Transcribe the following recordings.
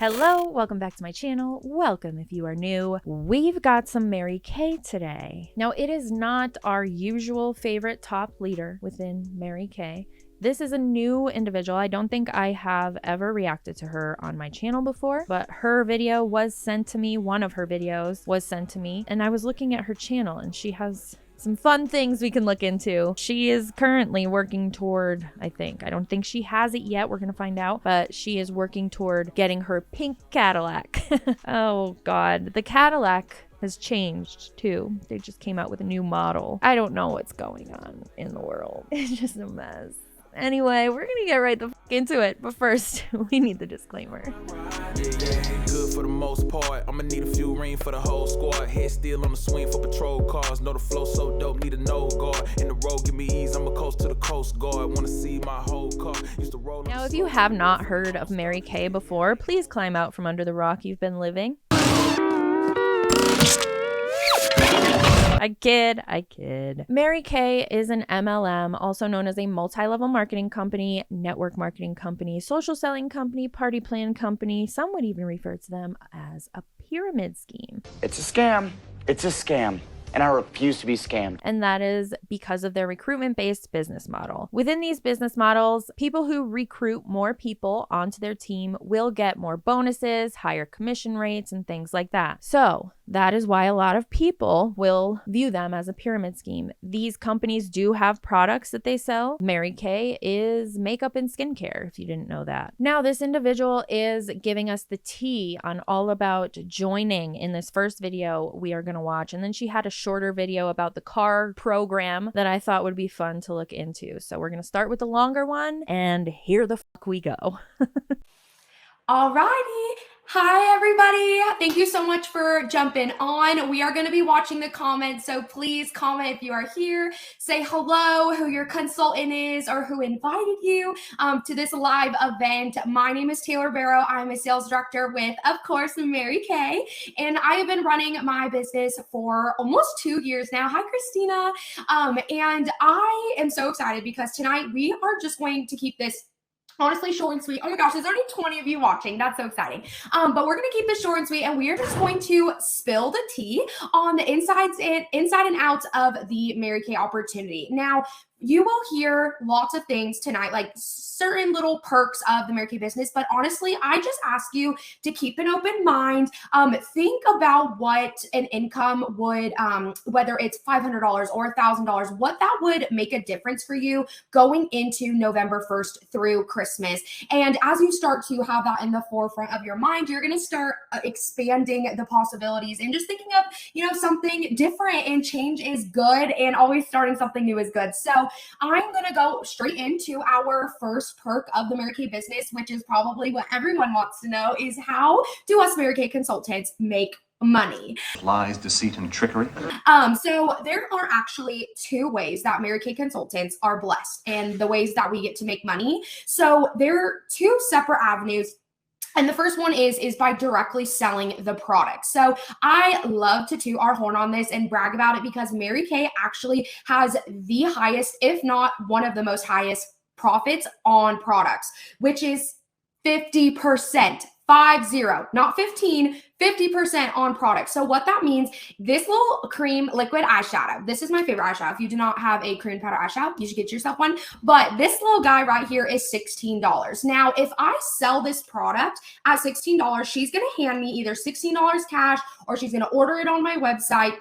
Hello, welcome back to my channel. Welcome if you are new. We've got some Mary Kay today. Now, it is not our usual favorite top leader within Mary Kay. This is a new individual. I don't think I have ever reacted to her on my channel before, but her video was sent to me. One of her videos was sent to me, and I was looking at her channel, and she has some fun things we can look into. She is currently working toward, I don't think she has it yet. We're going to find out, but she is working toward getting her pink Cadillac. Oh God, the Cadillac has changed too. They just came out with a new model. I don't know what's going on in the world. It's just a mess. Anyway, we're gonna get right the fuck into it, but first, we need the disclaimer. Good for the most part. I'ma need a few ring for the whole squad. Head still on the swing for patrol cars. Know the flow so dope, need a no guard. In the road, give me ease. I'm a coast to the coast guard. Wanna see my whole car. Used to roll. Now, if you have not heard of Mary Kay before, please climb out from under the rock you've been living. I kid. Mary Kay is an MLM, also known as a multi-level marketing company, network marketing company, social selling company, party plan company. Some would even refer to them as a pyramid scheme. It's a scam. It's a scam. And I refuse to be scammed. And that is because of their recruitment-based business model. Within these business models, people who recruit more people onto their team will get more bonuses, higher commission rates, and things like that. So that is why a lot of people will view them as a pyramid scheme. These companies do have products that they sell. Mary Kay is makeup and skincare, if you didn't know that. Now, this individual is giving us the tea on all about joining in this first video we are going to watch. And then she had a shorter video about the car program that I thought would be fun to look into. So we're going to start with the longer one, and here the fuck we go. Alrighty. Hi, everybody. Thank you so much for jumping on. We are going to be watching the comments, so please comment if you are here. Say hello, who your consultant is, or who invited you to this live event. My name is Taylor Barrow. I'm a sales director with, of course, Mary Kay, and I have been running my business for almost 2 years now. Hi, Christina. And I am so excited because tonight we are just going to keep this honestly short and sweet. Oh my gosh, there's already 20 of you watching. That's so exciting. But we're going to keep this short and sweet, and we are just going to spill the tea on the inside and outs of the Mary Kay opportunity. Now, you will hear lots of things tonight, like certain little perks of the Mary Kay business. But honestly, I just ask you to keep an open mind. Think about what an income would, whether it's $500 or $1,000, what that would make a difference for you going into November 1st through Christmas. And as you start to have that in the forefront of your mind, you're going to start expanding the possibilities and just thinking of, something different. And change is good, and always starting something new is good. So I'm going to go straight into our first perk of the Mary Kay business, which is probably what everyone wants to know, is how do us Mary Kay consultants make money? Lies, deceit, and trickery. So there are actually two ways that Mary Kay consultants are blessed and the ways that we get to make money. So there are two separate avenues. And the first one is by directly selling the product. So I love to toot our horn on this and brag about it because Mary Kay actually has the highest, if not one of the most highest profits on products, which is 50%. 50, not 15, 50% on products. So what that means, this little cream liquid eyeshadow, this is my favorite eyeshadow. If you do not have a cream powder eyeshadow, you should get yourself one. But this little guy right here is $16. Now, if I sell this product at $16, she's going to hand me either $16 cash, or she's going to order it on my website,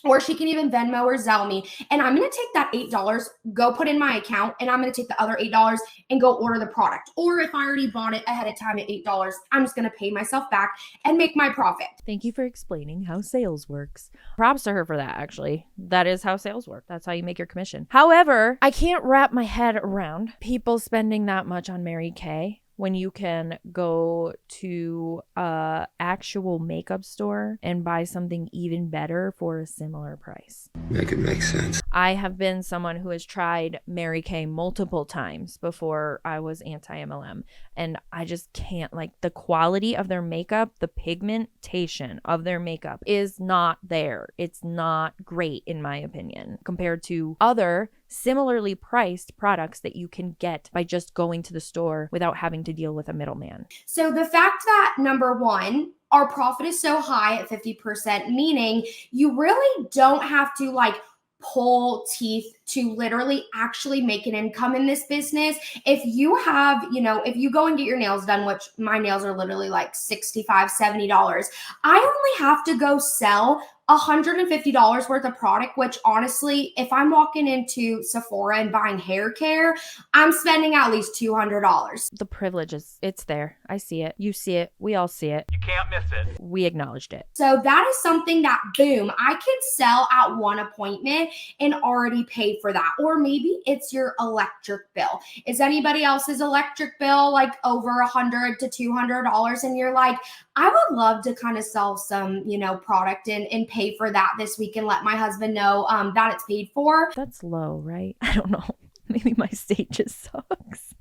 or she can even Venmo or Zelle me. And I'm going to take that $8, go put in my account, and I'm going to take the other $8 and go order the product. Or if I already bought it ahead of time at $8, I'm just going to pay myself back and make my profit. Thank you for explaining how sales works. Props to her for that, actually. That is how sales work. That's how you make your commission. However, I can't wrap my head around people spending that much on Mary Kay when you can go to a actual makeup store and buy something even better for a similar price. Make it make sense. I have been someone who has tried Mary Kay multiple times before I was anti-mlm, and I just can't, like, the quality of their makeup, the pigmentation of their makeup is not there. It's not great in my opinion compared to other similarly priced products that you can get by just going to the store without having to deal with a middleman. So the fact that, number one, our profit is so high at 50%, meaning you really don't have to like pull teeth to literally actually make an income in this business. If you have, if you go and get your nails done, which my nails are literally like $65, $70, I only have to go sell $150 worth of product, which honestly, if I'm walking into Sephora and buying hair care, I'm spending at least $200. The privilege it's there. I see it. You see it. We all see it. You can't miss it. We acknowledged it. So that is something that, boom, I could sell at one appointment and already pay for that. Or maybe it's your electric bill. Is anybody else's electric bill like over $100 to $200? And you're like, I would love to kind of sell some, product and pay for that this week and let my husband know that it's paid for. That's low, right? I don't know. Maybe my state just sucks.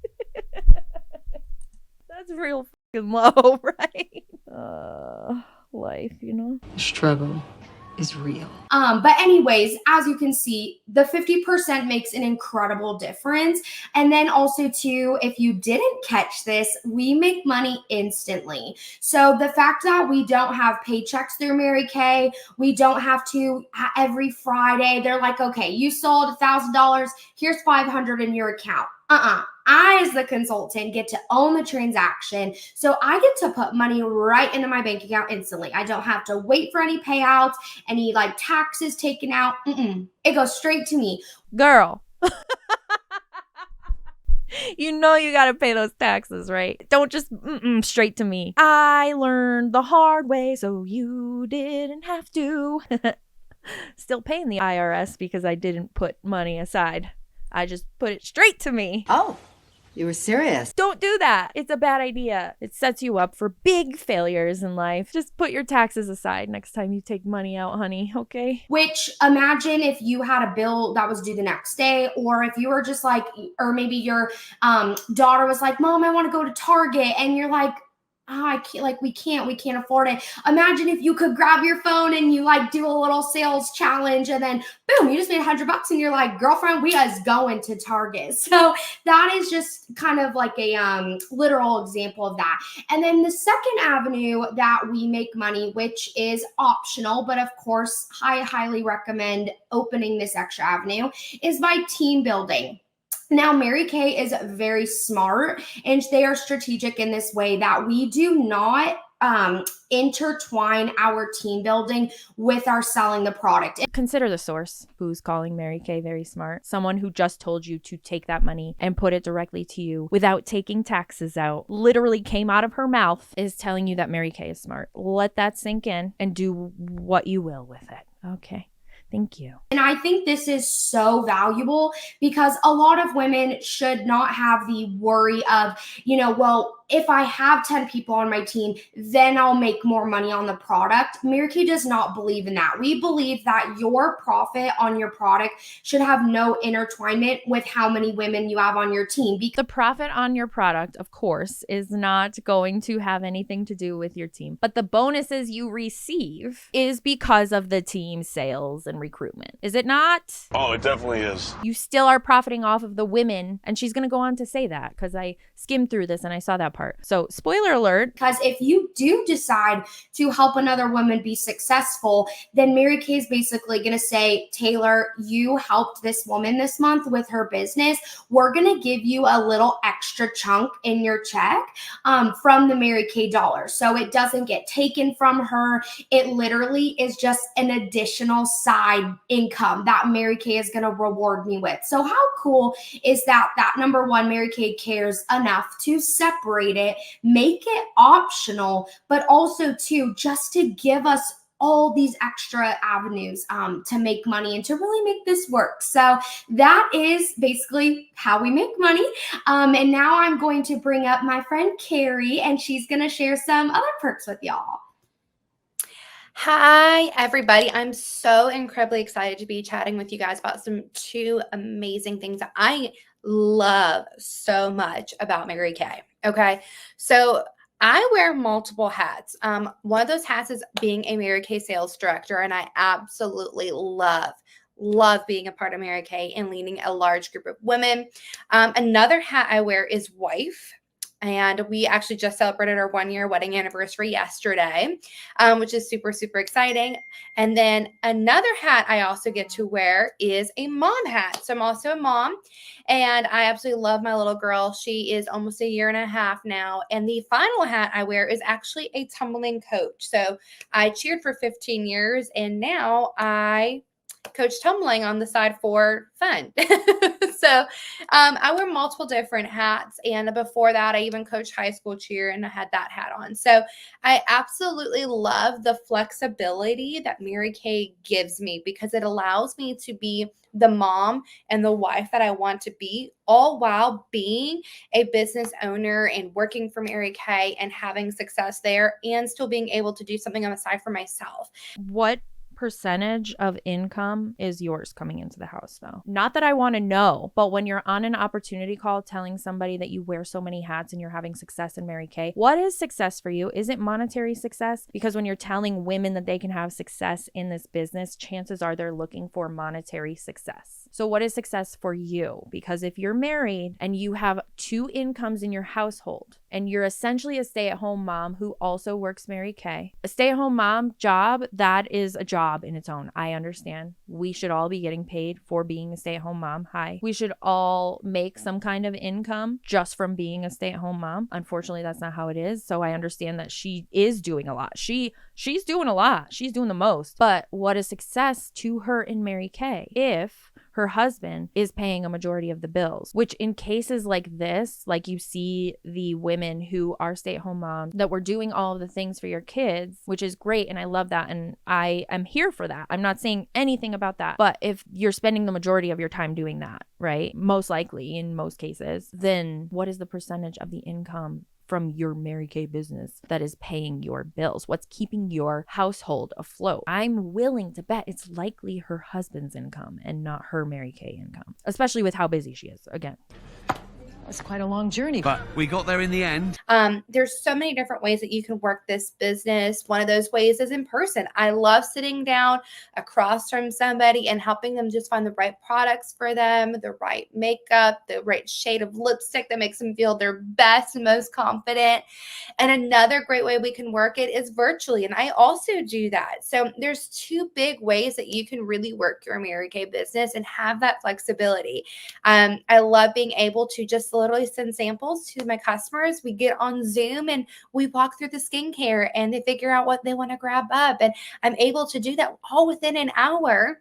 That's real fucking low, right? Life, Struggle is real. But anyways, as you can see, the 50% makes an incredible difference. And then also too, if you didn't catch this, we make money instantly. So the fact that we don't have paychecks through Mary Kay, we don't have to every Friday. They're like, okay, you sold $1,000. Here's $500 in your account. I, as the consultant, get to own the transaction. So I get to put money right into my bank account instantly. I don't have to wait for any payouts, any like taxes taken out. It goes straight to me. Girl. You got to pay those taxes, right? Don't just straight to me. I learned the hard way, so you didn't have to. Still paying the IRS because I didn't put money aside. I just put it straight to me. Oh, you were serious. Don't do that. It's a bad idea. It sets you up for big failures in life. Just put your taxes aside next time you take money out, honey, okay? Which, imagine if you had a bill that was due the next day, or if you were just like, or maybe your daughter was like, Mom, I want to go to Target. And you're like, I can't, like, we can't afford it. Imagine if you could grab your phone and you like do a little sales challenge and then boom, you just made $100 and you're like, girlfriend, we is going to Target. So that is just kind of like a literal example of that. And then the second avenue that we make money, which is optional, but of course, I highly recommend opening this extra avenue, is by team building. Now, Mary Kay is very smart and they are strategic in this way that we do not intertwine our team building with our selling the product. Consider the source. Who's calling Mary Kay very smart? Someone who just told you to take that money and put it directly to you without taking taxes out. Literally came out of her mouth is telling you that Mary Kay is smart. Let that sink in and do what you will with it. Okay. Thank you. And I think this is so valuable because a lot of women should not have the worry of, well, if I have 10 people on my team, then I'll make more money on the product. Mary Kay does not believe in that. We believe that your profit on your product should have no intertwinement with how many women you have on your team. The profit on your product, of course, is not going to have anything to do with your team. But the bonuses you receive is because of the team sales and recruitment. Is it not? Oh, it definitely is. You still are profiting off of the women. And she's going to go on to say that because I skimmed through this and I saw that part. So spoiler alert. Because if you do decide to help another woman be successful, then Mary Kay is basically going to say, Taylor, you helped this woman this month with her business. We're going to give you a little extra chunk in your check from the Mary Kay dollar. So it doesn't get taken from her. It literally is just an additional side income that Mary Kay is going to reward me with. So how cool is that? That number one, Mary Kay cares enough to separate it, make it optional, but also too, just to give us all these extra avenues to make money and to really make this work. So that is basically how we make money. And now I'm going to bring up my friend Carrie, and she's going to share some other perks with y'all. Hi, everybody. I'm so incredibly excited to be chatting with you guys about two amazing things that I love so much about Mary Kay. Okay, so I wear multiple hats. One of those hats is being a Mary Kay sales director, and I absolutely love love being a part of Mary Kay and leading a large group of women. Another hat I wear is wife. And we actually just celebrated our 1-year wedding anniversary yesterday, which is super, super exciting. And then another hat I also get to wear is a mom hat. So I'm also a mom, and I absolutely love my little girl. She is almost 1.5 years now. And the final hat I wear is actually a tumbling coach. So I cheered for 15 years, and now I coach tumbling on the side for fun. So I wear multiple different hats. And before that, I even coached high school cheer, and I had that hat on. So I absolutely love the flexibility that Mary Kay gives me, because it allows me to be the mom and the wife that I want to be, all while being a business owner and working for Mary Kay and having success there, and still being able to do something on the side for myself. What percentage of income is yours coming into the house, though? Not that I want to know, but when you're on an opportunity call telling somebody that you wear so many hats and you're having success in Mary Kay, what is success for you? Is it monetary success? Because when you're telling women that they can have success in this business, chances are they're looking for monetary success. So what is success for you? Because if you're married and you have 2 incomes in your household, and you're essentially a stay-at-home mom who also works Mary Kay, a stay-at-home mom job, that is a job in its own. I understand. We should all be getting paid for being a stay-at-home mom. Hi. We should all make some kind of income just from being a stay-at-home mom. Unfortunately, that's not how it is. So I understand that she is doing a lot. She's doing a lot. She's doing the most. But what is success to her in Mary Kay if her husband is paying a majority of the bills? Which in cases like this, like you see the women who are stay-at-home moms that were doing all of the things for your kids, which is great, and I love that, and I am here for that. I'm not saying anything about that. But if you're spending the majority of your time doing that, right, most likely in most cases, then what is the percentage of the income from your Mary Kay business that is paying your bills? What's keeping your household afloat? I'm willing to bet it's likely her husband's income and not her Mary Kay income, especially with how busy she is. Again, That's quite a long journey. But we got there in the end. There's so many different ways that you can work this business. One of those ways is in person. I love sitting down across from somebody and helping them just find the right products for them, the right makeup, the right shade of lipstick that makes them feel their best and most confident. And another great way we can work it is virtually. And I also do that. So there's 2 big ways that you can really work your Mary Kay business and have that flexibility. I love being able to just literally send samples to my customers. We get on Zoom and we walk through the skincare, and they figure out what they want to grab up. And I'm able to do that all within an hour.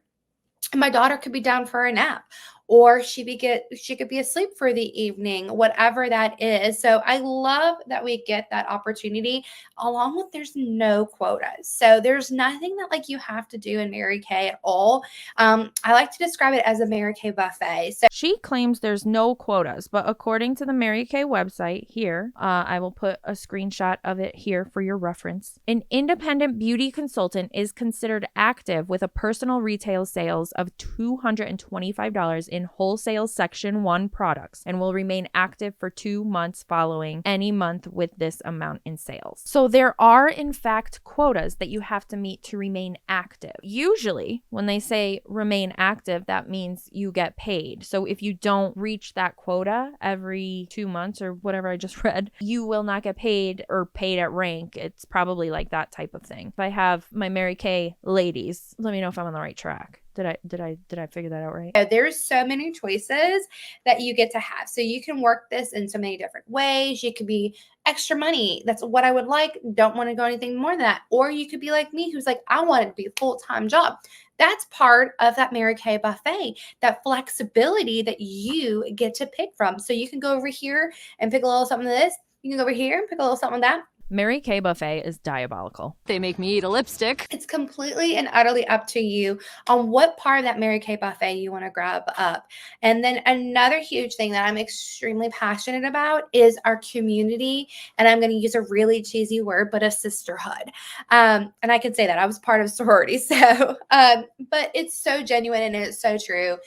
And my daughter could be down for a nap, or she could be asleep for the evening, whatever that is. So I love that we get that opportunity, along with there's no quotas. So there's nothing that like you have to do in Mary Kay at all. I like to describe it as a Mary Kay buffet. So she claims there's no quotas, but according to the Mary Kay website here, I will put a screenshot of it here for your reference. An independent beauty consultant is considered active with a personal retail sales of $225 in wholesale Section 1 products and will remain active for 2 months following any month with this amount in sales. So there are, in fact, quotas that you have to meet to remain active. Usually, when they say remain active, that means you get paid. So if you don't reach that quota every 2 months or whatever I just read, you will not get paid or paid at rank. It's probably like that type of thing. If I have my Mary Kay ladies, let me know if I'm on the right track. Did I figure that out right? There's so many choices that you get to have. So you can work this in so many different ways. You could be extra money. That's what I would like. Don't want to go anything more than that. Or you could be like me, who's like, I want it to be a full-time job. That's part of that Mary Kay buffet, that flexibility that you get to pick from. So you can go over here and pick a little something of this. You can go over here and pick a little something of that. Mary Kay buffet is diabolical. They make me eat a lipstick. It's completely and utterly up to you on what part of that Mary Kay buffet you want to grab up. And then another huge thing that I'm extremely passionate about is our community. And I'm going to use a really cheesy word, but a sisterhood. And I can say that I was part of sorority. So, but it's so genuine and it's so true.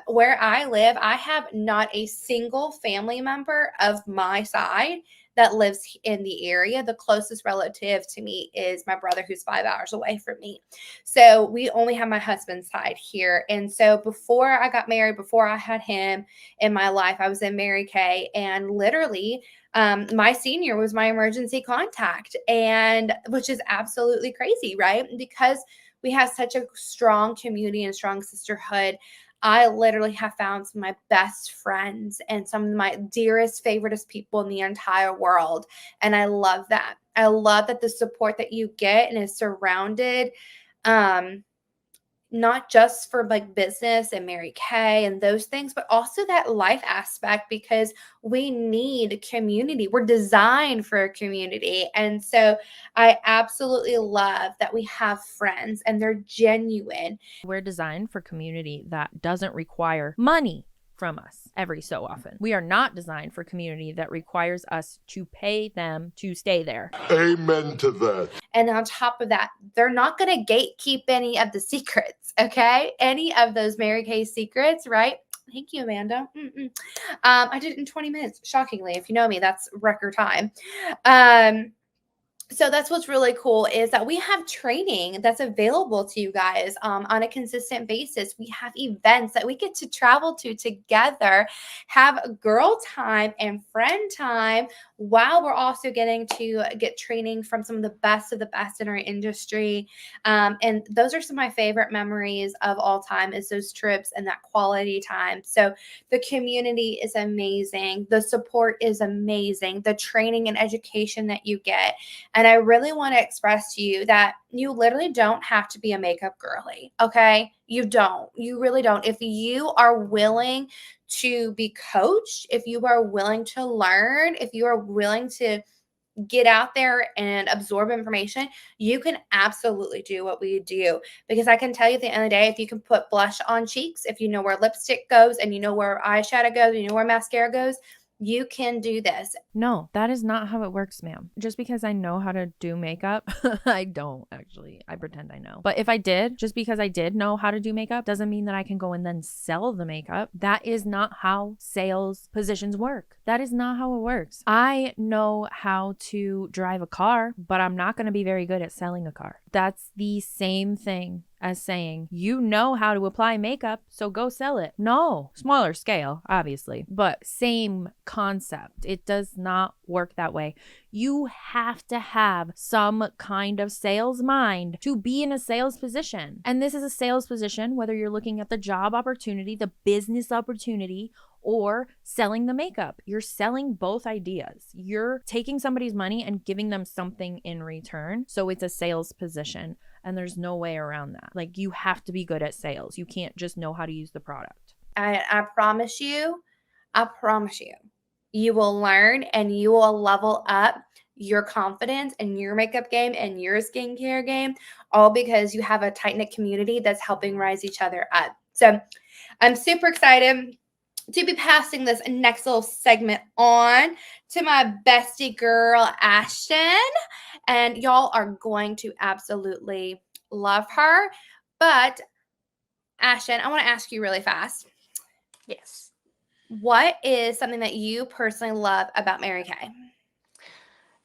Where I live, I have not a single family member of my side that lives in the area. The closest relative to me is my brother, who's 5 hours away from me. So we only have my husband's side here. And so before I got married, before I had him in my life, I was in Mary Kay, and literally my senior was my emergency contact, and which is absolutely crazy, right? Because we have such a strong community and strong sisterhood. I literally have found some of my best friends and some of my dearest, favoriteest people in the entire world. And I love that. I love that the support that you get and is surrounded, not just for like business and Mary Kay and those things, but also that life aspect, because we need community. We're designed for a community. And so I absolutely love that we have friends and they're genuine. We're designed for community that doesn't require money from us every so often. We are not designed for community that requires us to pay them to stay there. Amen to that. And on top of that, they're not going to gatekeep any of the secrets, okay? Any of those Mary Kay secrets, right? Thank you, Amanda. I did it in 20 minutes, shockingly. If you know me, that's record time. So that's what's really cool, is that we have training that's available to you guys on a consistent basis. We have events that we get to travel to together, have a girl time and friend time, while we're also getting to get training from some of the best in our industry. And those are some of my favorite memories of all time, is those trips and that quality time. So the community is amazing. The support is amazing. The training and education that you get. And I really want to express to you that you literally don't have to be a makeup girly, okay? You don't. You really don't. If you are willing to be coached, if you are willing to learn, if you are willing to get out there and absorb information, you can absolutely do what we do. Because I can tell you at the end of the day, if you can put blush on cheeks, if you know where lipstick goes, and you know where eyeshadow goes, and you know where mascara goes, you can do this. No, that is not how it works, ma'am. Just because I know how to do makeup, I don't actually. I pretend I know. But if I did, just because I did know how to do makeup, doesn't mean that I can go and then sell the makeup. That is not how sales positions work. That is not how it works. I know how to drive a car, but I'm not going to be very good at selling a car. That's the same thing as saying, you know how to apply makeup, so go sell it. No, smaller scale, obviously, but same concept. It does not work that way. You have to have some kind of sales mind to be in a sales position. And this is a sales position, whether you're looking at the job opportunity, the business opportunity, or selling the makeup. You're selling both ideas. You're taking somebody's money and giving them something in return. So it's a sales position, and there's no way around that. Like, you have to be good at sales. You can't just know how to use the product. I promise you, you will learn and you will level up your confidence and your makeup game and your skincare game, all because you have a tight-knit community that's helping rise each other up. So I'm super excited to be passing this next little segment on to my bestie girl, Ashton. And y'all are going to absolutely love her. But Ashton, I want to ask you really fast. Yes. What is something that you personally love about Mary Kay?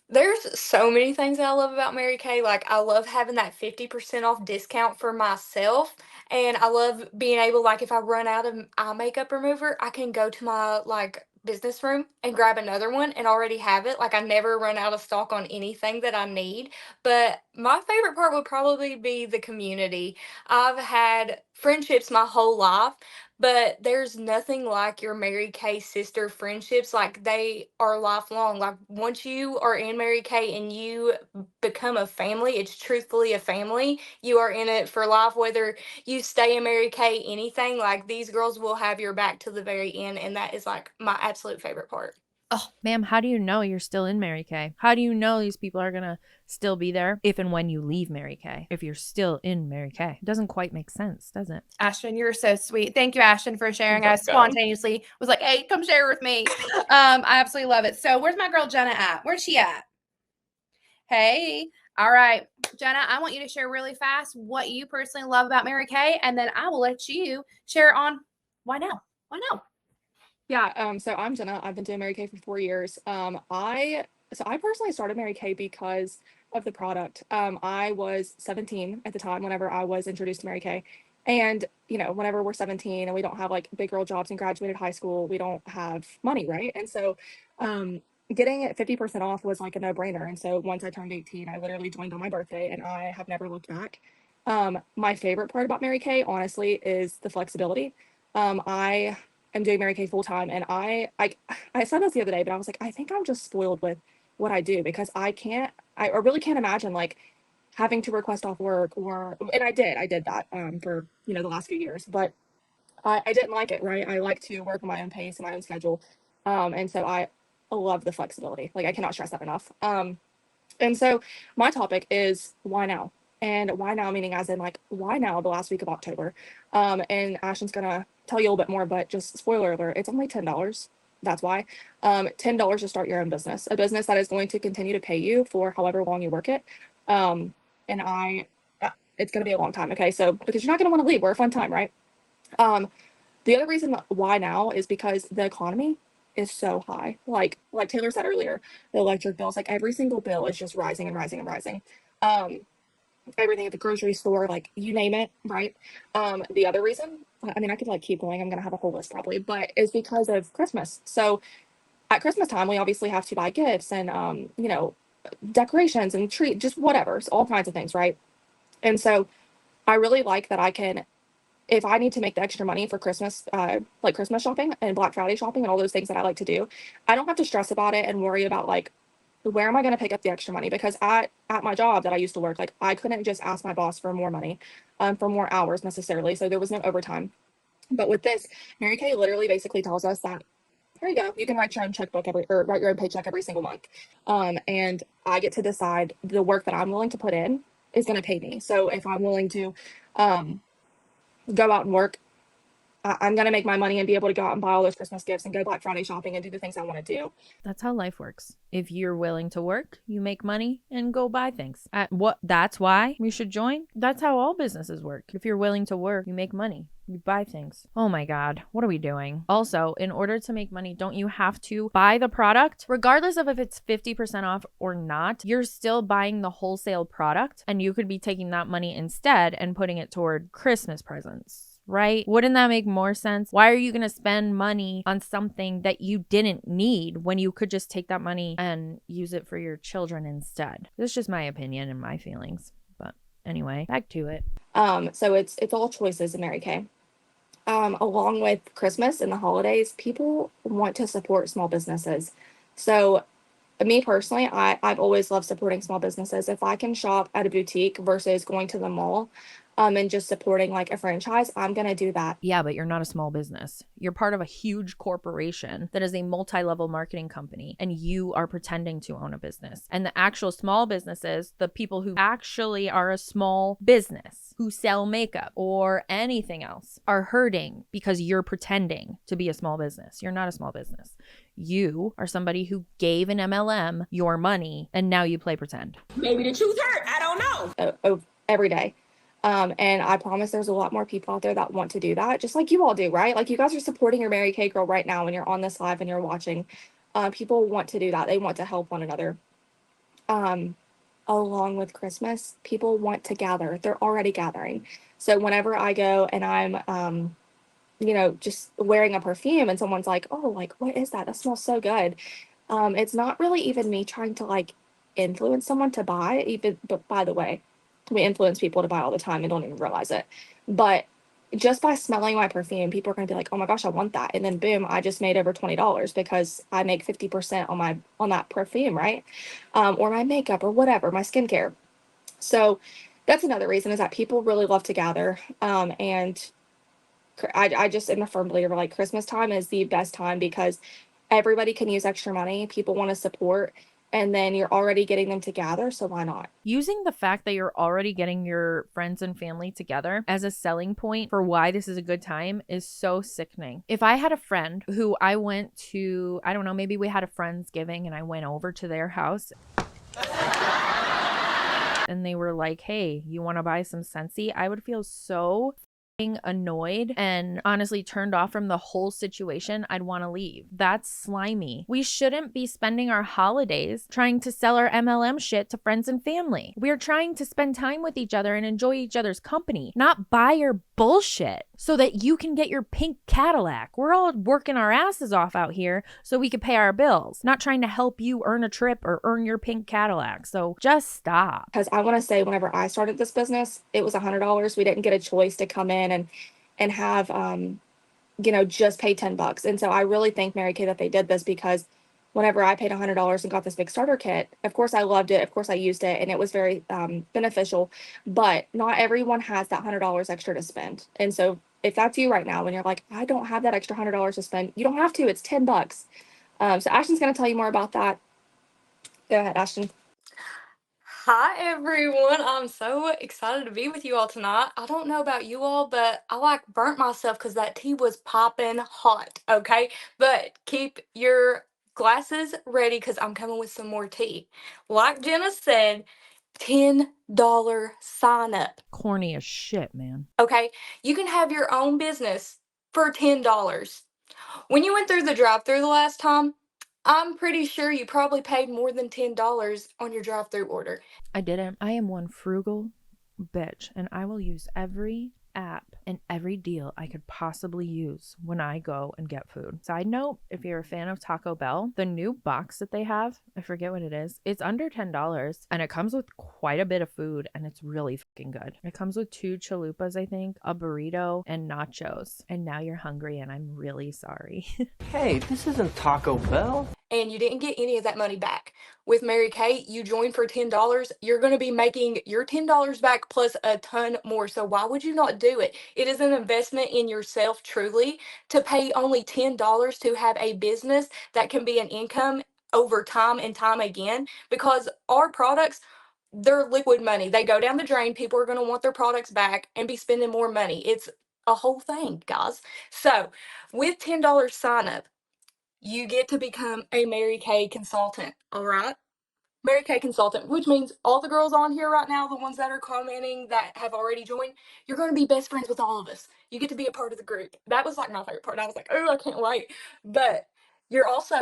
There's so many things that I love about Mary Kay. Like, I love having that 50% off discount for myself. And I love being able, like, if I run out of eye makeup remover, I can go to my, like, business room and grab another one and already have it. Like, I never run out of stock on anything that I need. But my favorite part would probably be the community. I've had friendships my whole life, but there's nothing like your Mary Kay sister friendships. Like, they are lifelong. Like, once you are in Mary Kay and you become a family, it's truthfully a family. You are in it for life, whether you stay in Mary Kay, anything. Like, these girls will have your back to the very end, and that is like my absolute favorite part. Oh, ma'am, how do you know you're still in Mary Kay? How do you know these people are going to still be there if and when you leave Mary Kay? If you're still in Mary Kay, it doesn't quite make sense, does it? Ashton, you're so sweet. Thank you, Ashton, for sharing. I spontaneously was like, hey, come share with me. I absolutely love it. So where's my girl Jenna at? Where's she at? Hey. All right, Jenna, I want you to share really fast what you personally love about Mary Kay, and then I will let you share on why now? Why now? Yeah, so I'm Jenna. I've been doing Mary Kay for 4 years. I So I personally started Mary Kay because of the product. I was 17 at the time whenever I was introduced to Mary Kay. And, you know, whenever we're 17 and we don't have like big girl jobs and graduated high school, we don't have money, right? And so um, getting it 50% off was like a no-brainer. And so once I turned 18, I literally joined on my birthday and I have never looked back. My favorite part about Mary Kay, honestly, is the flexibility. I am doing Mary Kay full time, and I said this the other day, but I was like, I think I'm just spoiled with what I do because I really can't imagine like having to request off work and I did that for, you know, the last few years, but I didn't like it, right? I like to work on my own pace and my own schedule. And so I love the flexibility. Like I cannot stress that enough. And so my topic is why now? And why now meaning as in like why now the last week of October? And Ashton's gonna tell you a little bit more, but just spoiler alert, it's only $10. That's why. $10 to start your own business, a business that is going to continue to pay you for however long you work it. And it's gonna be a long time, okay? So because you're not gonna want to leave, we're a fun time, right? The other reason why now is because the economy is so high. Like Taylor said earlier, the electric bills, like every single bill is just rising and rising and rising. Um, Everything at the grocery store, like you name it, right? The other reason, I mean, I could like keep going. I'm gonna have a whole list probably, but is because of Christmas. So at Christmas time, we obviously have to buy gifts and you know, decorations and treat, just whatever, so all kinds of things, right? And so I really like that I can, if I need to make the extra money for Christmas, like Christmas shopping and Black Friday shopping and all those things that I like to do, I don't have to stress about it and worry about like, where am I going to pick up the extra money? Because at my job that I used to work, like I couldn't just ask my boss for more money, for more hours necessarily. So there was no overtime. But with this, Mary Kay literally basically tells us that here you go, you can write your own checkbook or write your own paycheck every single month. And I get to decide the work that I'm willing to put in is going to pay me. So if I'm willing to um, go out and work, I'm going to make my money and be able to go out and buy all those Christmas gifts and go Black Friday shopping and do the things I want to do. That's how life works. If you're willing to work, you make money and go buy things. That's why you should join. That's how all businesses work. If you're willing to work, you make money. You buy things. Oh my God, what are we doing? Also, in order to make money, don't you have to buy the product? Regardless of if it's 50% off or not, you're still buying the wholesale product and you could be taking that money instead and putting it toward Christmas presents. Right? Wouldn't that make more sense? Why are you going to spend money on something that you didn't need when you could just take that money and use it for your children instead? This is just my opinion and my feelings. But anyway, back to it. So it's all choices in Mary Kay. Along with Christmas and the holidays, people want to support small businesses. So me personally, I've always loved supporting small businesses. If I can shop at a boutique versus going to the mall, and just supporting like a franchise, I'm gonna do that. Yeah, but you're not a small business. You're part of a huge corporation that is a multi-level marketing company, and you are pretending to own a business. And the actual small businesses, the people who actually are a small business, who sell makeup or anything else, are hurting because you're pretending to be a small business. You're not a small business. You are somebody who gave an MLM your money and now you play pretend. Maybe the truth hurt. I don't know. Every day. And I promise there's a lot more people out there that want to do that, just like you all do, right? Like you guys are supporting your Mary Kay girl right now when you're on this live and you're watching. People want to do that. They want to help one another. Along with Christmas, people want to gather. They're already gathering. So whenever I go and I'm, you know, just wearing a perfume and someone's like, oh, like, what is that? That smells so good. It's not really even me trying to like influence someone to buy, but by the way, we influence people to buy all the time and don't even realize it. But just by smelling my perfume, people are going to be like, oh my gosh, I want that. And then boom, I just made over $20 because I make 50% on that perfume, right? Or my makeup or whatever, my skincare. So that's another reason is that people really love to gather. And I just am a firm believer, like Christmas time is the best time because everybody can use extra money. People want to support. And then you're already getting them to gather, so why not? Using the fact that you're already getting your friends and family together as a selling point for why this is a good time is so sickening. If I had a friend who I went to, I don't know, maybe we had a Friendsgiving and I went over to their house and they were like, hey, you want to buy some Scentsy? I would feel so annoyed and honestly turned off from the whole situation, I'd want to leave. That's slimy. We shouldn't be spending our holidays trying to sell our MLM shit to friends and family. We're trying to spend time with each other and enjoy each other's company, not buy your bullshit so that you can get your pink Cadillac. We're all working our asses off out here so we can pay our bills, not trying to help you earn a trip or earn your pink Cadillac. So just stop. Because I want to say, whenever I started this business, it was $100. We didn't get a choice to come in and have just pay $10. And so I really thank Mary Kay that they did this, because whenever I paid $100 and got this big starter kit, of course I loved it. Of course I used it, and it was very beneficial. But not everyone has that $100 extra to spend. And so if that's you right now, when you're like, I don't have that extra $100 to spend, you don't have to. It's $10. So Ashton's going to tell you more about that. Go ahead, Ashton. Hi everyone, I'm so excited to be with you all tonight. I don't know about you all, but I like burnt myself because that tea was popping hot, okay? But keep your glasses ready because I'm coming with some more tea. Like Jenna said, $10 sign up. Corny as shit, man. Okay, you can have your own business for $10. When you went through the drive-thru the last time, I'm pretty sure you probably paid more than $10 on your drive-thru order. I didn't. I am one frugal bitch, and I will use every app and every deal I could possibly use when I go and get food. Side note, if you're a fan of Taco Bell, the new box that they have, I forget what it is, it's under $10 and it comes with quite a bit of food, and it's really fucking good. It comes with 2 chalupas, I think, a burrito, and nachos. And now you're hungry and I'm really sorry. Hey, this isn't Taco Bell. And you didn't get any of that money back. With Mary Kay, you join for $10, you're going to be making your $10 back plus a ton more. So why would you not do it? It is an investment in yourself, truly, to pay only $10 to have a business that can be an income over time and time again, because our products, they're liquid money. They go down the drain. People are going to want their products back and be spending more money. It's a whole thing, guys. So with $10 sign up, you get to become a Mary Kay consultant, all right? Mary Kay consultant, which means all the girls on here right now, the ones that are commenting that have already joined, you're going to be best friends with all of us. You get to be a part of the group. That was like my favorite part. I was like, oh, I can't wait. But you're also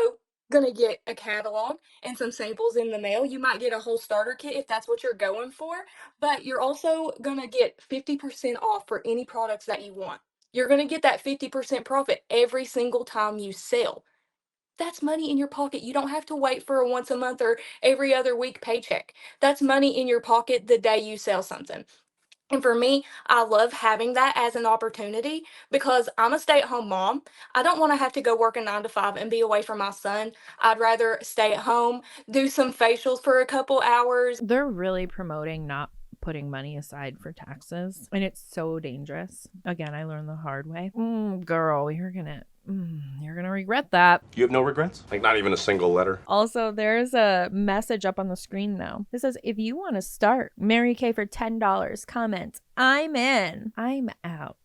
going to get a catalog and some samples in the mail. You might get a whole starter kit if that's what you're going for, but you're also going to get 50% off for any products that you want. You're going to get that 50% profit every single time you sell. That's money in your pocket. You don't have to wait for a once a month or every other week paycheck. That's money in your pocket the day you sell something. And for me, I love having that as an opportunity because I'm a stay-at-home mom. I don't want to have to go work a 9 to 5 and be away from my son. I'd rather stay at home, do some facials for a couple hours. They're really promoting not putting money aside for taxes, and it's so dangerous. Again, I learned the hard way. Girl, you're gonna regret that. You have no regrets? Like not even a single letter? Also, there's a message up on the screen now. It says, if you want to start Mary Kay for $10, comment, I'm in. I'm out.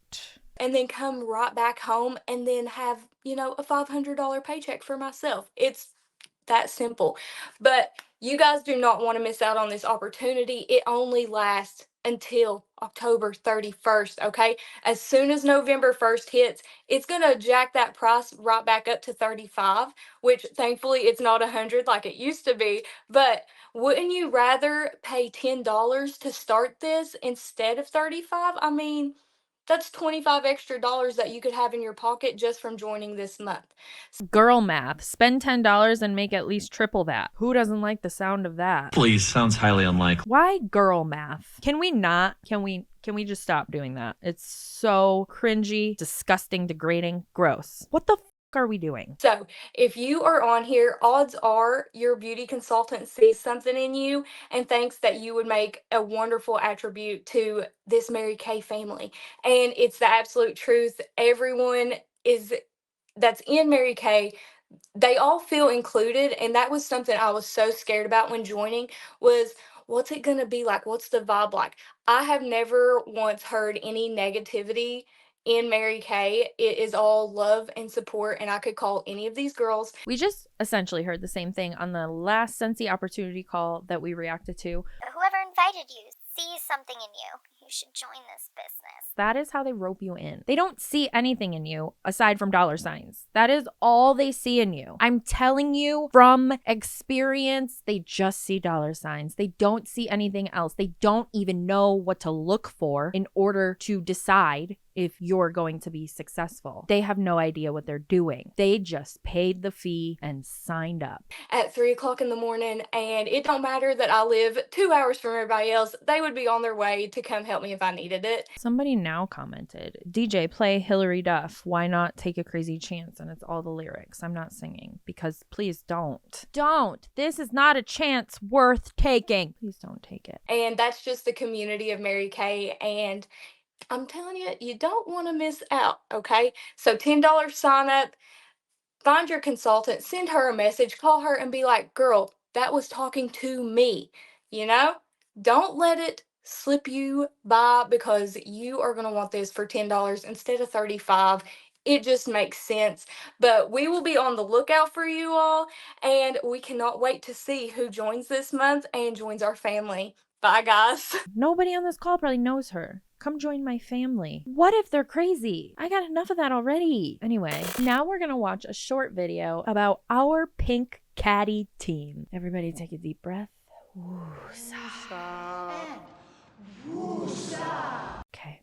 And then come right back home and then have, a $500 paycheck for myself. It's that simple. But you guys do not want to miss out on this opportunity. It only lasts until October 31st, okay? As soon as November 1st hits, it's going to jack that price right back up to $35, which thankfully it's not $100 like it used to be. But wouldn't you rather pay $10 to start this instead of $35? I mean, that's $25 extra that you could have in your pocket just from joining this month. Girl math. Spend $10 and make at least triple that. Who doesn't like the sound of that? Please, sounds highly unlikely. Why girl math? Can we not? Can we just stop doing that? It's so cringy, disgusting, degrading, gross. What the are we doing? So if you are on here, odds are your beauty consultant sees something in you and thinks that you would make a wonderful attribute to this Mary Kay family. And it's the absolute truth. Everyone that's in Mary Kay, they all feel included. And that was something I was so scared about when joining was, what's it going to be like? What's the vibe like? I have never once heard any negativity in Mary Kay. It is all love and support, and I could call any of these girls. We just essentially heard the same thing on the last Scentsy opportunity call that we reacted to. Whoever invited you sees something in you. You should join this business. That is how they rope you in. They don't see anything in you aside from dollar signs. That is all they see in you. I'm telling you from experience, they just see dollar signs. They don't see anything else. They don't even know what to look for in order to decide if you're going to be successful. They have no idea what they're doing. They just paid the fee and signed up. At 3 o'clock in the morning, and it don't matter that I live 2 hours from everybody else, they would be on their way to come help me if I needed it. Somebody now commented, DJ, play Hillary Duff. Why not take a crazy chance? And it's all the lyrics. I'm not singing because please don't. Don't. This is not a chance worth taking. Please don't take it. And that's just the community of Mary Kay, and I'm telling you, you don't want to miss out, okay? So $10 sign up, find your consultant, send her a message, call her and be like, girl, that was talking to me, you know? Don't let it slip you by because you are going to want this for $10 instead of $35. It just makes sense. But we will be on the lookout for you all, and we cannot wait to see who joins this month and joins our family. Bye, guys. Nobody on this call probably knows her. Come join my family. What if they're crazy? I got enough of that already. Anyway, now we're gonna watch a short video about our pink caddy team. Everybody take a deep breath. Okay,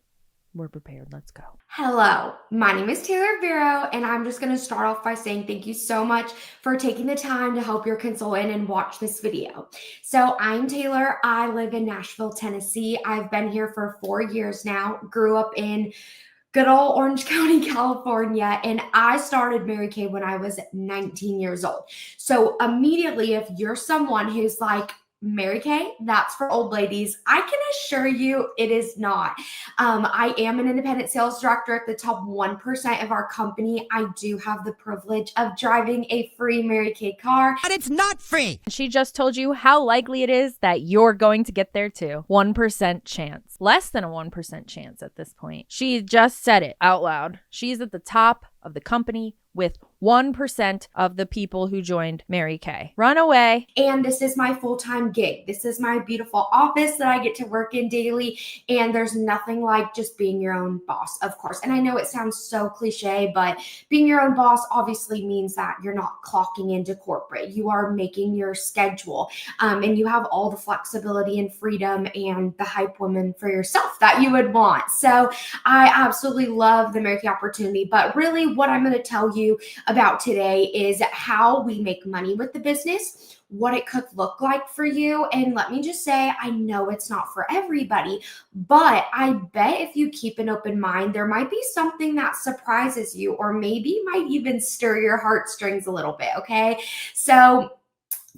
we're prepared. Let's go. Hello, my name is Taylor Vero, and I'm just going to start off by saying thank you so much for taking the time to help your consultant and watch this video. So I'm Taylor. I live in Nashville, Tennessee. I've been here for 4 years now, grew up in good old Orange County, California, and I started Mary Kay when I was 19 years old. So immediately, if you're someone who's like, Mary Kay, that's for old ladies, I can assure you it is not. I am an independent sales director at the top 1% of our company. I do have the privilege of driving a free Mary Kay car. But it's not free. She just told you how likely it is that you're going to get there too. 1% chance. Less than a 1% chance at this point. She just said it out loud. She's at the top of the company with 1% of the people who joined Mary Kay. Run away. And this is my full-time gig. This is my beautiful office that I get to work in daily. And there's nothing like just being your own boss, of course. And I know it sounds so cliche, but being your own boss obviously means that you're not clocking into corporate. You are making your schedule. And you have all the flexibility and freedom and the hype woman for yourself that you would want. So I absolutely love the Mary Kay opportunity. But really what I'm going to tell you about today is how we make money with the business, what it could look like for you. And let me just say, I know it's not for everybody, but I bet if you keep an open mind, there might be something that surprises you or maybe might even stir your heartstrings a little bit, okay? So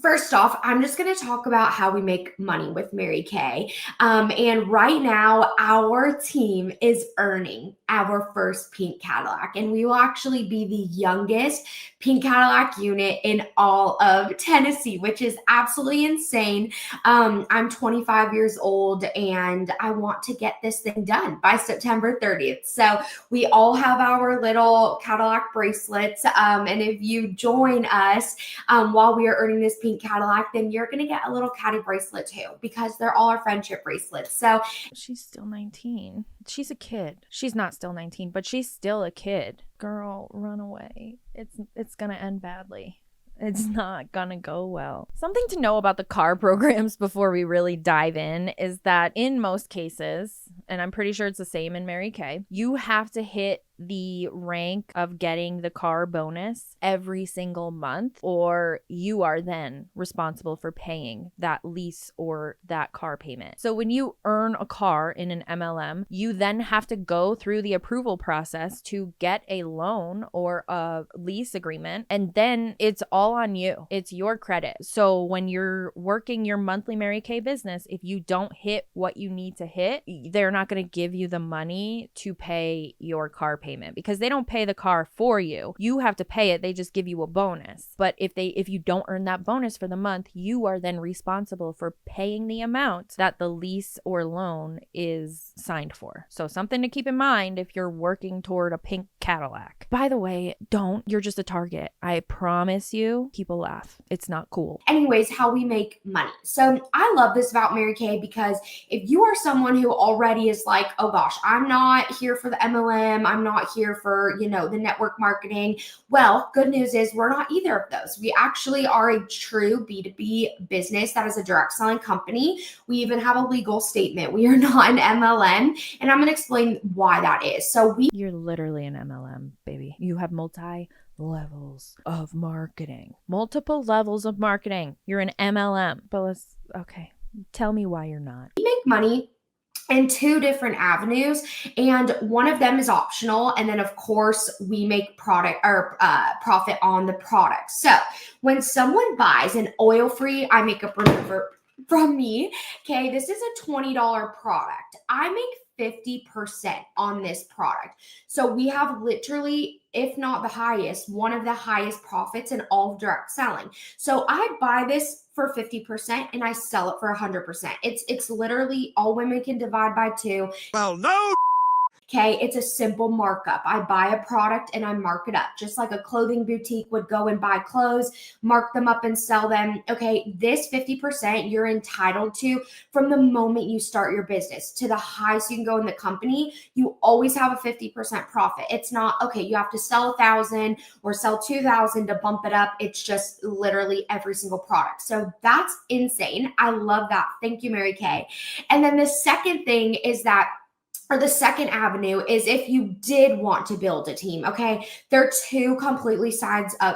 first off, I'm just going to talk about how we make money with Mary Kay. And right now, our team is earning our first pink Cadillac. And we will actually be the youngest pink Cadillac unit in all of Tennessee, which is absolutely insane. I'm 25 years old and I want to get this thing done by September 30th. So we all have our little Cadillac bracelets. And if you join us while we are earning this pink Cadillac, then you're going to get a little caddy bracelet too, because they're all our friendship bracelets. So she's still 19. She's a kid. She's not still 19, but she's still a kid. Girl, run away. It's going to end badly. It's not gonna go well. Something to know about the car programs before we really dive in is that in most cases, and I'm pretty sure it's the same in Mary Kay, you have to hit the rank of getting the car bonus every single month, or you are then responsible for paying that lease or that car payment. So when you earn a car in an MLM, you then have to go through the approval process to get a loan or a lease agreement, and then it's all on you. It's your credit. So when you're working your monthly Mary Kay business, if you don't hit what you need to hit, they're not going to give you the money to pay your car payment, because they don't pay the car for you. You have to pay it. They just give you a bonus. But if you don't earn that bonus for the month, you are then responsible for paying the amount that the lease or loan is signed for. So something to keep in mind if you're working toward a pink Cadillac. By the way, don't. You're just a target. I promise you, people laugh. It's not cool. Anyways, how we make money. So I love this about Mary Kay because if you are someone who already is like, oh gosh, I'm not here for the MLM, I'm not here for, the network marketing. Well, good news is we're not either of those. We actually are a true B2B business that is a direct selling company. We even have a legal statement. We are not an MLM, and I'm going to explain why that is. So You're literally an MLM, baby. You have levels of marketing. Multiple levels of marketing. You're an MLM. But okay. Tell me why you're not. We make money in two different avenues, and one of them is optional. And then of course we make profit on the product. So when someone buys an oil-free eye makeup remover from me, okay, this is a $20 product. I make 50% on this product. So we have literally, if not the highest, one of the highest profits in all of direct selling. So I buy this for 50% and I sell it for 100%. It's literally all women can divide by 2. Well, no. Okay, it's a simple markup. I buy a product and I mark it up, just like a clothing boutique would go and buy clothes, mark them up and sell them. Okay, this 50% you're entitled to from the moment you start your business to the highest you can go in the company. You always have a 50% profit. It's not, okay, you have to sell 1,000 or sell 2,000 to bump it up. It's just literally every single product. So that's insane. I love that. Thank you, Mary Kay. And then the second thing is that, or the second avenue is if you did want to build a team, okay? They're two completely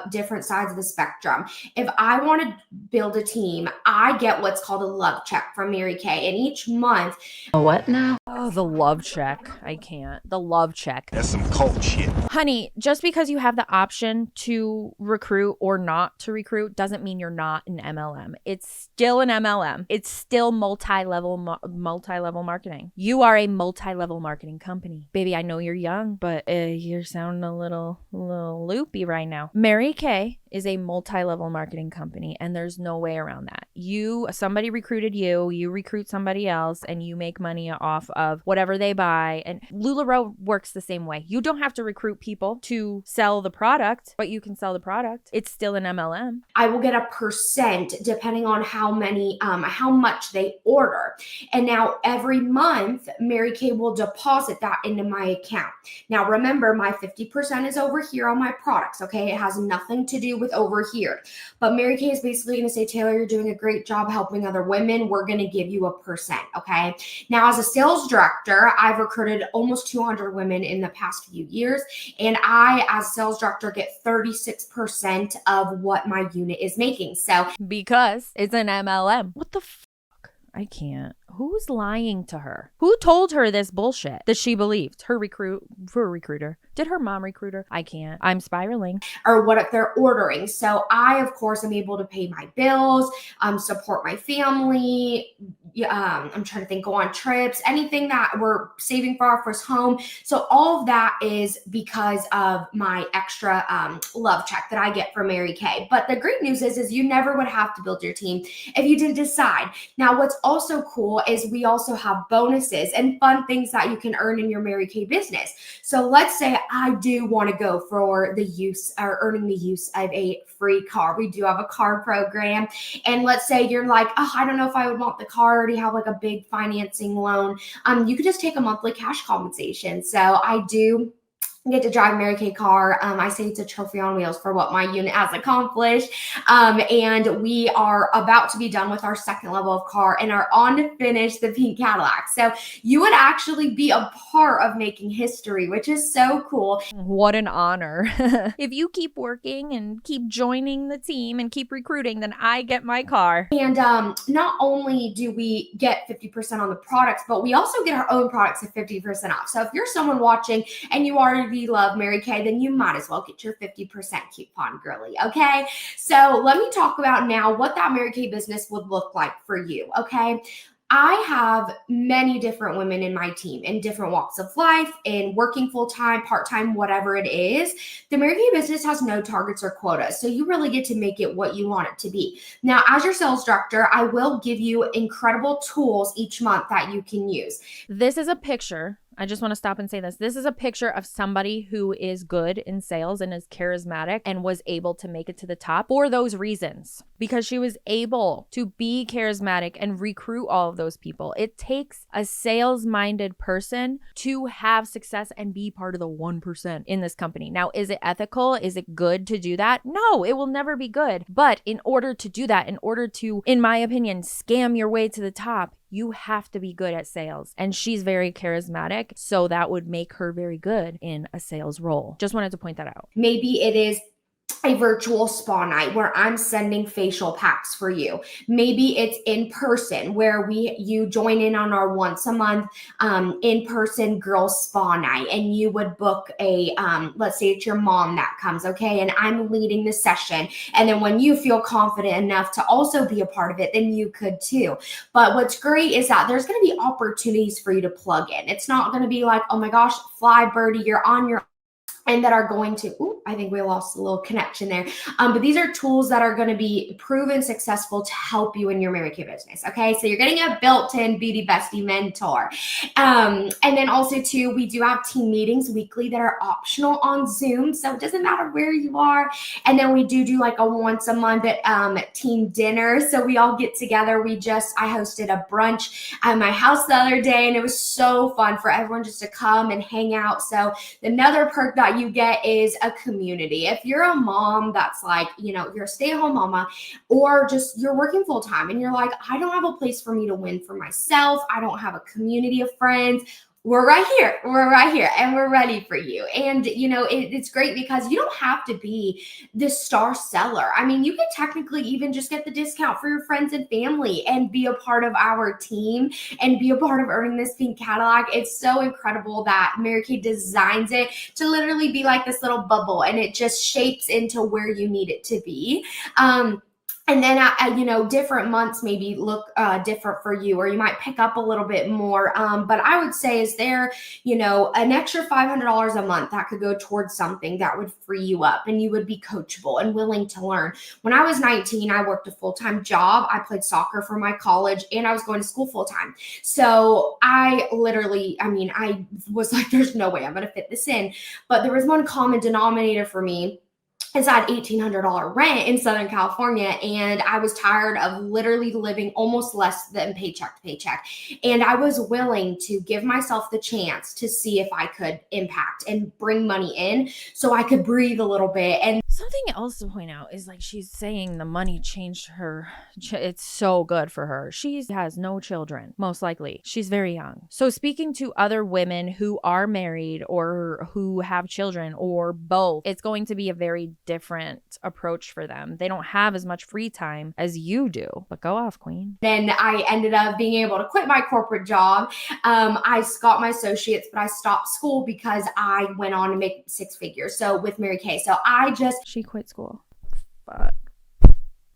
different sides of the spectrum. If I want to build a team, I get what's called a love check from Mary Kay. And each month. What now? Oh, the love check. I can't. The love check. That's some cult shit. Honey, just because you have the option to recruit or not to recruit doesn't mean you're not an MLM. It's still an MLM. It's still multi-level marketing. You are a multi-level marketing company. Baby, I know you're young, but you're sounding a little loopy right now. Mary Kay is a multi-level marketing company, and there's no way around that. Somebody recruited you recruit somebody else, and you make money off of whatever they buy. And LuLaRoe works the same way. You don't have to recruit people to sell the product, but you can sell the product. It's still an MLM. I will get a percent depending on how much they order. And now every month, Mary Kay will deposit that into my account. Now remember, my 50% is over here on my products, okay? It has nothing to do with over here. But Mary Kay is basically going to say, Taylor, you're doing a great job helping other women. We're going to give you a percent, okay? Now, as a sales director, I've recruited almost 200 women in the past few years. And I, as a sales director, get 36% of what my unit is making. So because it's an MLM. What the fuck? I can't. Who's lying to her? Who told her this bullshit that she believed? Her recruiter. Did her mom recruit her? I can't. I'm spiraling. Or what they're ordering. So I, of course, am able to pay my bills, support my family. I'm trying to think, go on trips, anything that we're saving for our first home. So all of that is because of my extra love check that I get from Mary Kay. But the great news is you never would have to build your team if you didn't decide. Now, what's also cool is we also have bonuses and fun things that you can earn in your Mary Kay business. So let's say I do want to go for the use or earning the use of a free car. We do have a car program. And let's say you're like, oh, I don't know if I would want the car. I already have like a big financing loan. You could just take a monthly cash compensation. So I do get to drive Mary Kay car. I say it's a trophy on wheels for what my unit has accomplished. And we are about to be done with our second level of car and are on to finish the pink Cadillac. So you would actually be a part of making history, which is so cool. What an honor. If you keep working and keep joining the team and keep recruiting, then I get my car. And not only do we get 50% on the products, but we also get our own products at 50% off. So if you're someone watching and you already love Mary Kay, then you might as well get your 50% coupon, girly. Okay. So let me talk about now what that Mary Kay business would look like for you. Okay. I have many different women in my team in different walks of life, in working full-time, part-time, whatever it is. The Mary Kay business has no targets or quotas, so you really get to make it what you want it to be. Now, as your sales director, I will give you incredible tools each month that you can use. This is a picture I just want to stop and say this. This is a picture of somebody who is good in sales and is charismatic and was able to make it to the top for those reasons, because she was able to be charismatic and recruit all of those people. It takes a sales-minded person to have success and be part of the 1% in this company. Now, is it ethical? Is it good to do that? No, it will never be good. But in order to do that, in order to, in my opinion, scam your way to the top, you have to be good at sales. And she's very charismatic, so that would make her very good in a sales role. Just wanted to point that out. Maybe it is a virtual spa night where I'm sending facial packs for you. Maybe it's in person where you join in on our once a month in-person girls spa night, and you would book a let's say it's your mom that comes, okay, and I'm leading the session, and then when you feel confident enough to also be a part of it, then you could too. But what's great is that there's going to be opportunities for you to plug in. It's not going to be like, oh my gosh, fly birdie, you're on your, and that are going to, ooh, I think we lost a little connection there. But these are tools that are going to be proven successful to help you in your Mary Kay business. Okay, so you're getting a built-in beauty bestie mentor. And then also too, we do have team meetings weekly that are optional on Zoom. So it doesn't matter where you are. And then we do like a once a month team dinner. So we all get together. I hosted a brunch at my house the other day, and it was so fun for everyone just to come and hang out. So another perk that you get is a community. If you're a mom that's like, you're a stay-at-home mama, or just you're working full-time and you're like, I don't have a place for me to win for myself, I don't have a community of friends, we're right here, and we're ready for you. And it's great because you don't have to be the star seller. I mean, you can technically even just get the discount for your friends and family and be a part of our team and be a part of earning this pink Cadillac. It's so incredible that Mary Kay designs it to literally be like this little bubble, and it just shapes into where you need it to be. And then, different months maybe look different for you, or you might pick up a little bit more. But I would say, is there, an extra $500 a month that could go towards something that would free you up and you would be coachable and willing to learn. When I was 19, I worked a full-time job. I played soccer for my college, and I was going to school full-time. So I was like, there's no way I'm going to fit this in. But there was one common denominator for me. Is that $1,800 rent in Southern California, and I was tired of literally living almost less than paycheck to paycheck, and I was willing to give myself the chance to see if I could impact and bring money in so I could breathe a little bit. And something else to point out is, like, she's saying the money changed her. It's so good for her. She has no children, most likely. She's very young. So speaking to other women who are married or who have children or both, it's going to be a very different approach for them. They don't have as much free time as you do. But go off, queen. Then I ended up being able to quit my corporate job. I got my associates, but I stopped school because I went on to make 6 figures. So with Mary Kay. So she quit school. Fuck.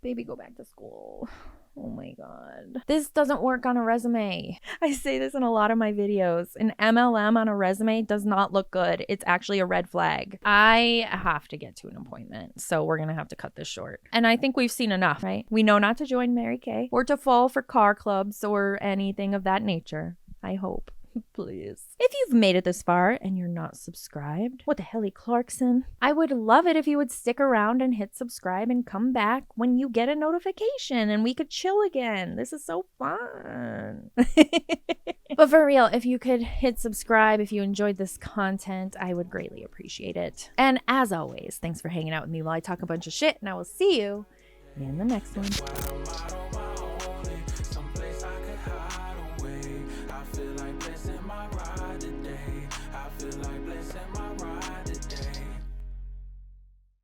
Baby, go back to school. Oh my God. This doesn't work on a resume. I say this in a lot of my videos. An MLM on a resume does not look good. It's actually a red flag. I have to get to an appointment, so we're gonna have to cut this short. And I think we've seen enough, right? We know not to join Mary Kay or to fall for car clubs or anything of that nature. I hope. Please. If you've made it this far and you're not subscribed, what the hell, Clarkson? I would love it if you would stick around and hit subscribe and come back when you get a notification and we could chill again. This is so fun. But for real, if you could hit subscribe if you enjoyed this content, I would greatly appreciate it. And as always, thanks for hanging out with me while I talk a bunch of shit, and I will see you in the next one.